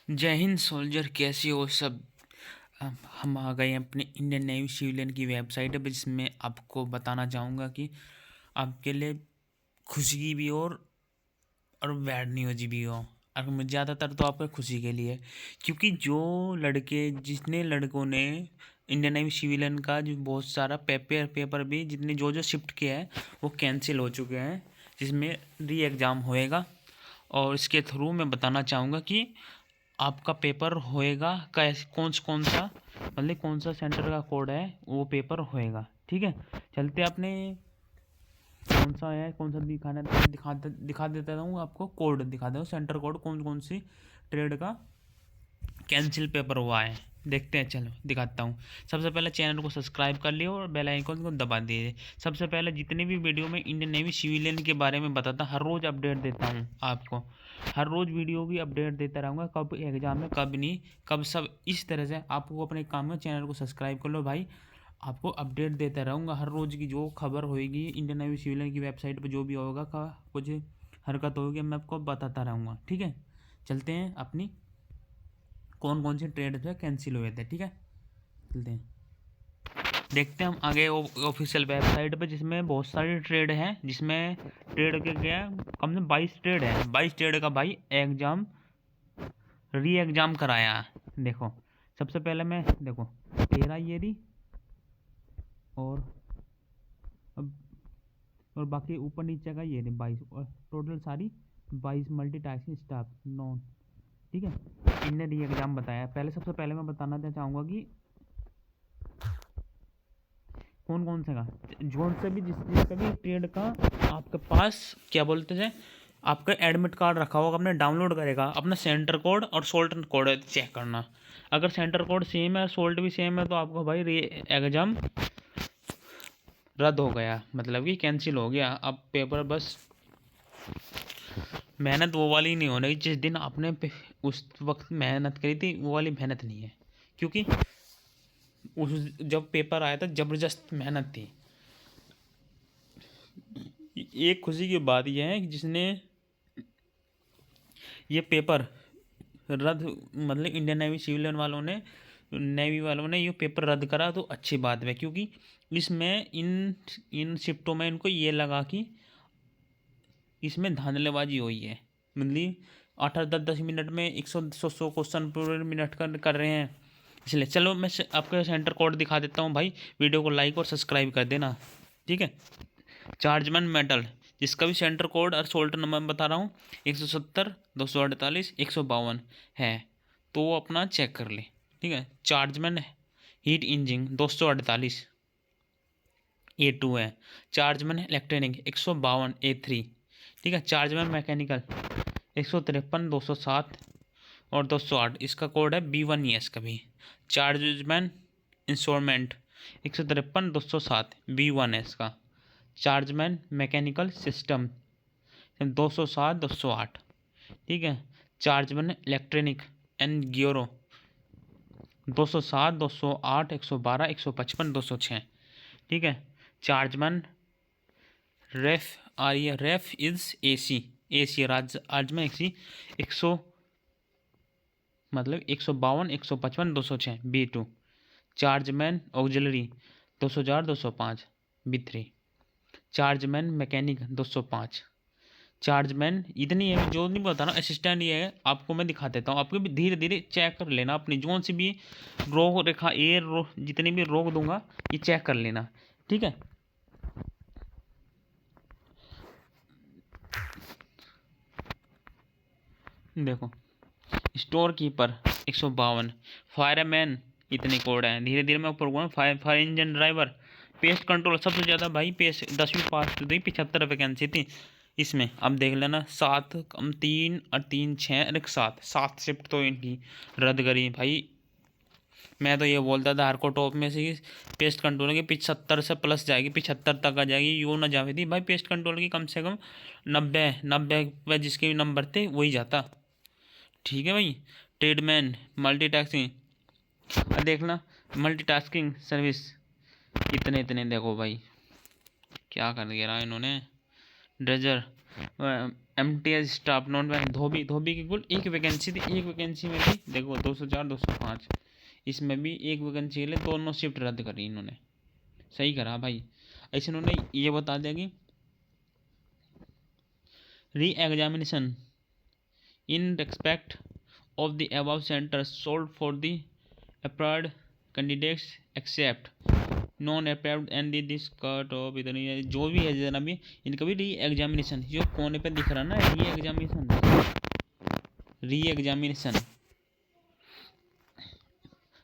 जय हिंद सोल्जर, कैसे हो सब। हम आ गए हैं अपने इंडियन नेवी सिविलियन की वेबसाइट पर, जिसमें आपको बताना चाहूँगा कि आपके लिए खुशी की भी और बैड न्यूज भी हो। और ज़्यादातर तो आपके खुशी के लिए, क्योंकि जो जितने लड़कों ने इंडियन नेवी सिविलियन का जो बहुत सारा पेपर भी जितने जो जो शिफ्ट किया है वो कैंसिल हो चुके हैं, जिसमें री एग्ज़ाम होएगा। और इसके थ्रू मैं बताना चाहूँगा कि आपका पेपर होएगा कैसे, कौन सा मतलब कौन सा सेंटर का कोड है वो पेपर होएगा। ठीक है, चलते अपने कौन सा है, कौन सा दिखाना दिखा देता हूँ आपको। कोड दिखा दो, सेंटर कोड कौन कौन सी ट्रेड का कैंसिल पेपर हुआ है, देखते हैं। चलो दिखाता हूँ। सबसे पहले चैनल को सब्सक्राइब कर लियो और बेल आइकन को दबा दीजिए। सबसे पहले जितने भी वीडियो में इंडियन नेवी सिविलियन के बारे में बताता, हर रोज़ अपडेट देता हूँ आपको। हर रोज़ वीडियो की अपडेट देता रहूँगा, कब एग्ज़ाम है कब नहीं, कब सब। इस तरह से आपको अपने काम में चैनल को सब्सक्राइब कर लो भाई। आपको अपडेट देता रहूँगा हर रोज़ की जो खबर होएगी इंडियन नेवी सिविलियन की वेबसाइट पर, जो भी होगा का कुछ हरकत होगी मैं आपको बताता रहूँगा। ठीक है, चलते हैं अपनी कौन कौन से ट्रेड जो है कैंसिल हुए थे। ठीक है, चलते हैं देखते हैं हम आगे ऑफिशियल वेबसाइट पे, जिसमें बहुत सारी ट्रेड हैं। जिसमें ट्रेड के क्या कम से 22 ट्रेड है। 22 ट्रेड का भाई एग्ज़ाम री एग्ज़ाम कराया है। देखो सबसे पहले मैं देखो 13 ये रही, और अब और बाकी ऊपर नीचे का ये रही 22, और टोटल सारी 22 मल्टीटास्किंग स्टाफ नॉन। ठीक है, इनने री एग्ज़ाम बताया। पहले सबसे पहले मैं बताना चाहूँगा कि कौन कौन से का जोन से भी जिसका भी ट्रेड का आपके पास क्या बोलते हैं, आपका एडमिट कार्ड रखा होगा, आपने डाउनलोड करेगा अपना सेंटर कोड और सोल्ट कोड चेक करना। अगर सेंटर कोड सेम है, सोल्ट भी सेम है, तो आपको भाई एग्जाम रद्द हो गया, मतलब कि कैंसिल हो गया। अब पेपर बस मेहनत वो वाली नहीं होने, जिस दिन आपने उस वक्त मेहनत करी थी वो वाली मेहनत नहीं है, क्योंकि उस जब पेपर आया था ज़बरदस्त मेहनत थी। एक खुशी की बात यह है कि जिसने ये पेपर रद्द, मतलब इंडियन नेवी सिविलियन वालों ने, नेवी वालों ने ये पेपर रद्द करा, तो अच्छी बात है। क्योंकि इसमें इन इन शिफ्टों में इनको ये लगा कि इसमें धांधलेबाजी हुई है। मतलब 8 10 10 मिनट में 100 क्वेश्चन पर मिनट कर रहे हैं। इसलिए चलो मैं आपका सेंटर कोड दिखा देता हूँ भाई, वीडियो को लाइक और सब्सक्राइब कर देना। ठीक है, चार्जमैन मेटल, जिसका भी सेंटर कोड और सोल्ट नंबर बता रहा हूँ 170 248 152 है, तो वो अपना चेक कर ले। ठीक है, चार्जमैन हीट इंजन 248 A2 है। Chargeman electronic 152 A3। ठीक है, चार्जमैन मैकेनिकल 153 207 और 208, इसका कोड है B1ES का भी। चार्जमैन इंस्ट्रूमेंट 153 207 B1S का। Chargeman mechanical system 207 208। ठीक है, चार्जमैन इलेक्ट्रॉनिक एंड गियरो 207 208 112 155 206। ठीक है, chargeman ref ref is AC राजमैन AC 100, मतलब 152 155 206 B2। Chargeman auxiliary 204 205 B3। Chargeman mechanic 205। Chargeman इतनी है, जो नहीं बता रहा असिस्टेंट ये है, आपको मैं दिखा देता हूँ। आपको भी धीरे धीरे चेक कर लेना, अपनी जोन से भी रोक रेखा जितनी भी रोक दूंगा ये चेक कर लेना। ठीक है, देखो स्टोर कीपर 152। फायरमैन इतने कोड हैं, धीरे धीरे मैं ऊपर हुआ। Fire engine driver, pest control सबसे ज़्यादा भाई, पेस्ट 10वीं पास तो थी, 75 वैकेंसी थी इसमें। अब देख लेना 7 कम 3 और 3 6 और 1 7 शिफ्ट तो इनकी रद्द करी भाई। मैं तो ये बोलता था हर को टॉप में से पेस्ट कंट्रोल की 75 से प्लस जाएगी, 75 तक आ जाएगी, यूँ ना जावे थी भाई। पेस्ट कंट्रोल की कम से कम 90 पे जिसके भी नंबर थे वही जाता। ठीक है भाई, ट्रेडमैन मल्टीटास्किंग, अब देखना मल्टीटास्किंग सर्विस इतने देखो भाई क्या कर दिया रहा इन्होंने। Dredger MTS staff non vacancy धोबी की कुल एक वैकेंसी थी। एक वैकेंसी में भी देखो 204 205, इसमें भी एक वैकेंसी के लिए दोनों शिफ्ट रद्द करी इन्होंने। सही करा भाई। ऐसे इन्होंने ये बता दिया कि re examination in respect of the above centers sold for the approved candidates except non approved and this cut off इधर जो भी है जना भी इनका भी री एग्जामिनेशन जो कोने पे दिख रहा ना re examination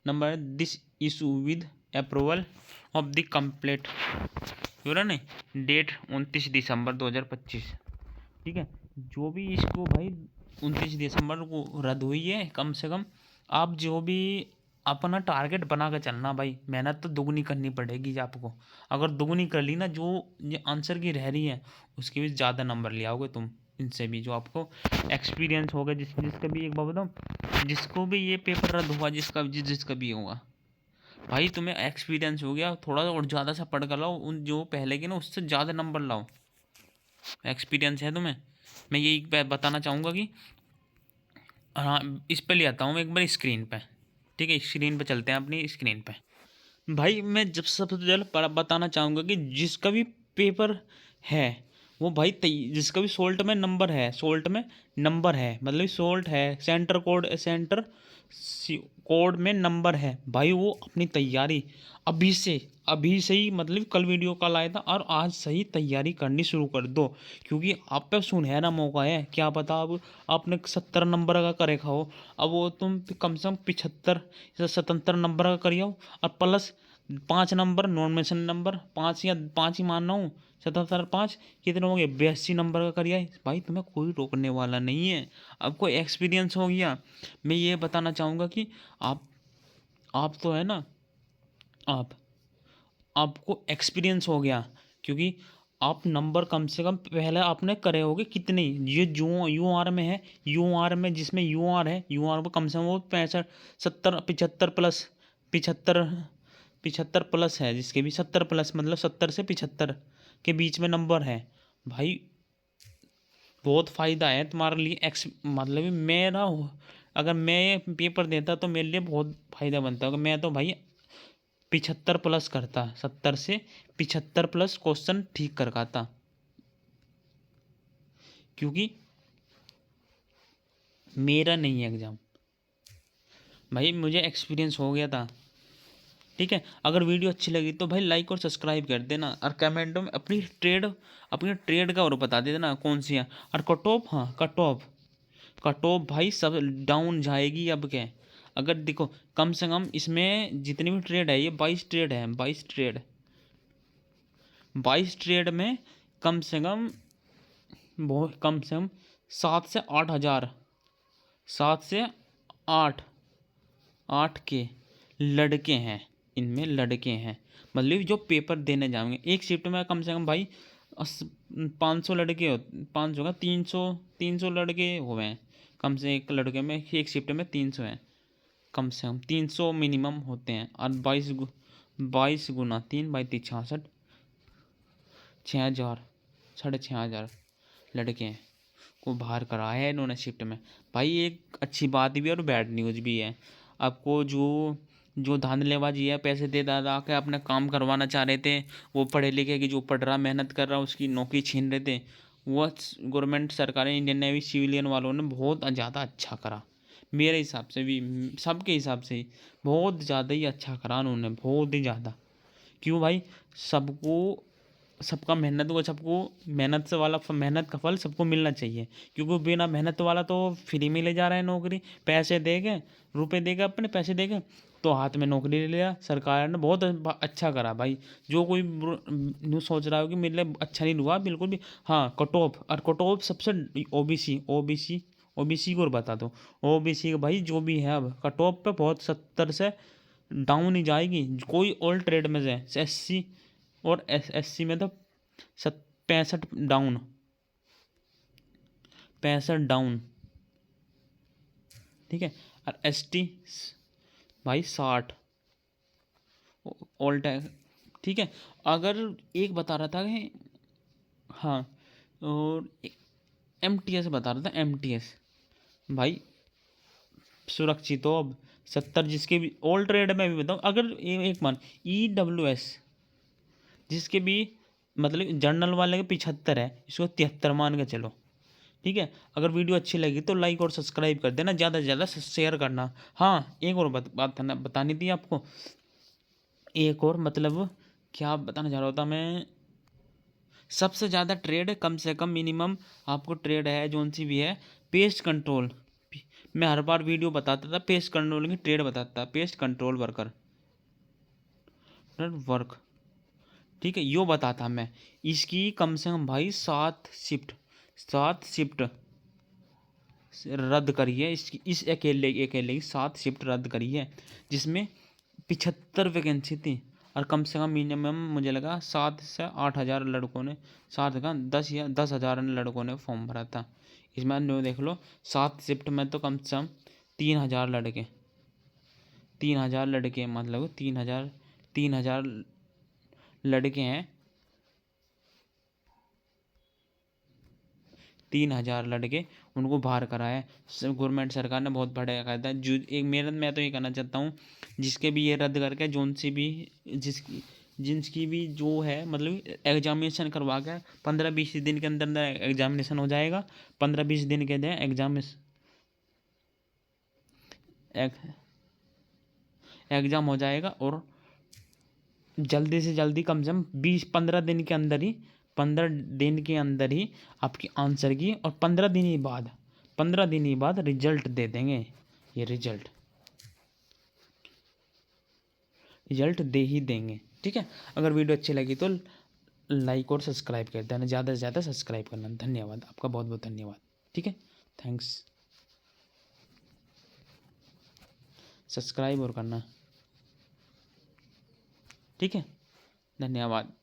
number this issue with approval of the complete ना डेट 29 दिसंबर 2025। ठीक है, जो भी इसको भाई 29 दिसंबर को रद्द हुई है, कम से कम आप जो भी अपना टारगेट बना कर चलना भाई, मेहनत तो दुगनी करनी पड़ेगी आपको। अगर दुगनी कर ली ना, जो ये आंसर की रह रही है उसके भी ज़्यादा नंबर ले आओगे तुम इनसे भी, जो आपको एक्सपीरियंस होगा। जिसका भी एक बात बताऊँ, जिसको भी ये पेपर रद्द हुआ, जिसका भी होगा भाई, तुम्हें एक्सपीरियंस हो गया, थोड़ा और ज़्यादा सा पढ़ कर लाओ, उन जो पहले के ना उससे ज़्यादा नंबर लाओ, एक्सपीरियंस है तुम्हें। मैं यही बताना चाहूँगा कि हाँ, इस पे ले आता हूँ मैं एक बार स्क्रीन पे। ठीक है, स्क्रीन पे चलते हैं अपनी स्क्रीन पे। भाई मैं जब सबसे पहले बताना चाहूँगा कि जिसका भी पेपर है वो भाई जिसका भी सोल्ट में नंबर है, मतलब सोल्ट है, सेंटर कोड में नंबर है भाई, वो अपनी तैयारी अभी से ही, मतलब कल वीडियो कॉल आया था और आज से ही तैयारी करनी शुरू कर दो, क्योंकि आप पे सुनहरा मौका है। क्या पता अब आपने 70 नंबर का करे खाओ, अब वो तुम कम से कम 75 या 77 नंबर का करिए और plus 5 number non mention number, 5 या 5 ही मान रहा हूँ, 77 5 कितने हो गए, 82 नंबर का करिए भाई, तुम्हें कोई रोकने वाला नहीं है। आपको एक्सपीरियंस हो गया। मैं ये बताना चाहूँगा कि आप तो है ना, आपको एक्सपीरियंस हो गया, क्योंकि आप नंबर कम से कम पहले आपने करे होगे कितने, ये जो यू आर में है, यू आर में जिसमें यू आर है, यू आर में कम से कम वो 65 70 75 प्लस, 75 प्लस है, जिसके भी 70 प्लस मतलब 70 से 75 के बीच में नंबर है भाई, बहुत फ़ायदा है तुम्हारे लिए। मतलब मेरा अगर मैं पेपर देता तो मेरे लिए बहुत फ़ायदा बनता होगा। मैं तो भाई 75 प्लस करता, 70 से 75 प्लस क्वेश्चन ठीक कर पाता, क्योंकि मेरा नहीं है एग्ज़ाम भाई, मुझे एक्सपीरियंस हो गया था। ठीक है, अगर वीडियो अच्छी लगी तो भाई लाइक और सब्सक्राइब कर देना, और कमेंटों में अपनी ट्रेड का और बता देना कौन सी है। और कट ऑफ, हाँ कट ऑफ भाई सब डाउन जाएगी अब क्या। अगर देखो कम से कम इसमें जितनी भी ट्रेड है, ये 22 ट्रेड है, 22 ट्रेड में कम से कम बहुत कम से कम 7 से 8 हज़ार, 7 से 8 के लड़के हैं, इनमें लड़के हैं, मतलब जो पेपर देने जाएंगे एक शिफ्ट में कम से कम भाई 500 लड़के हो, 500 का 300 लड़के हुए हैं, कम से एक लड़के में एक शिफ्ट में 300 हैं, कम से कम 300 मिनिमम होते हैं। और 22 गुना 3 22 66, 6 हज़ार, 6,500 लड़के हैं को बाहर कराया है इन्होंने शिफ्ट में। भाई एक अच्छी बात भी है और बैड न्यूज़ भी है। आपको जो धांधलेबाजी है, पैसे दे दादा के अपने काम करवाना चाह रहे थे, वो पढ़े लिखे की जो पढ़ रहा मेहनत कर रहा उसकी नौकरी छीन रहे थे, वो गवर्नमेंट सरकारें इंडियन नेवी सिविलियन वालों ने बहुत ज़्यादा अच्छा करा, मेरे हिसाब से भी, सबके हिसाब से ही बहुत ज़्यादा ही अच्छा करा उन्होंने, बहुत ही ज़्यादा। क्यों भाई, सबका मेहनत को, सबको मेहनत से वाला मेहनत का फल सबको मिलना चाहिए, क्योंकि बिना मेहनत वाला तो फ्री में ले जा रहा है नौकरी, पैसे देके, रुपए देके, अपने पैसे देके तो हाथ में नौकरी ले लिया। सरकार ने बहुत अच्छा करा भाई। जो कोई न्यूज़ सोच रहा हो कि मेरे लिए अच्छा नहीं हुआ, बिल्कुल भी। हाँ कट ऑफ सबसे ओबीसी को बता दो, ओबीसी का भाई जो भी है, अब कट ऑफ पे बहुत 70 से डाउन ही जाएगी। कोई और ट्रेड में से एससी और एससी में तो 65 डाउन, 65 डाउन। ठीक है, और एसटी भाई 60 ऑल टाइम। ठीक है, अगर एक बता रहा था कि हाँ, और MTS बता रहा था, MTS भाई सुरक्षित हो। अब 70 जिसके भी ऑल ट्रेड में भी बताऊँ, अगर एक मान EWS जिसके भी मतलब जर्नल वाले के 75 है, इसको 73 मान के चलो, ठीक है। अगर वीडियो अच्छी लगी तो लाइक और सब्सक्राइब कर देना, ज़्यादा से ज़्यादा शेयर करना। हाँ एक और बात बतानी थी आपको, एक और मतलब क्या बताना चाह रहा था मैं, सबसे ज़्यादा ट्रेड कम से कम मिनिमम आपको ट्रेड है जोन सी भी है, पेस्ट कंट्रोल। मैं हर बार वीडियो बताता था पेस्ट कंट्रोल की ट्रेड बताता था, पेस्ट कंट्रोल वर्कर वर्क, ठीक है, यो बताता मैं। इसकी कम से कम भाई 7 शिफ्ट रद्द करी है, इसकी इस अकेले अकेले की 7 शिफ्ट रद्द करी है, जिसमें 75 वैकेंसी थी। और कम से कम मिनिमम मुझे लगा 7 से 8 हज़ार लड़कों ने, 7 का 10 या 10 हज़ार लड़कों ने फॉर्म भरा था। इसमें नो देख लो 7 शिफ्ट में तो कम से कम 3 हज़ार लड़के, 3 हज़ार लड़के मतलब 3 हज़ार लड़के हैं, 3 हज़ार लड़के उनको बाहर कराया है। गवर्नमेंट सरकार ने बहुत बड़ा कायदा है। जो एक मेरा मैं तो ये कहना चाहता हूँ, जिसके भी ये रद्द करके जोन सी भी जिसकी भी जो है मतलब एग्जामिनेशन करवा के 15-20 दिन के अंदर अंदर एग्जामिनेशन हो जाएगा। 15-20 दिन के अंदर एग्जाम हो जाएगा, और जल्दी से जल्दी कम से कम 15 दिन के अंदर ही आपकी आंसर की, और 15 दिन ही बाद रिजल्ट दे देंगे। ये रिजल्ट दे ही देंगे, ठीक है। अगर वीडियो अच्छी लगी तो लाइक और सब्सक्राइब कर देना, ज़्यादा से ज़्यादा सब्सक्राइब करना। धन्यवाद आपका, बहुत बहुत धन्यवाद, ठीक है। थैंक्स, सब्सक्राइब और करना, ठीक है। धन्यवाद।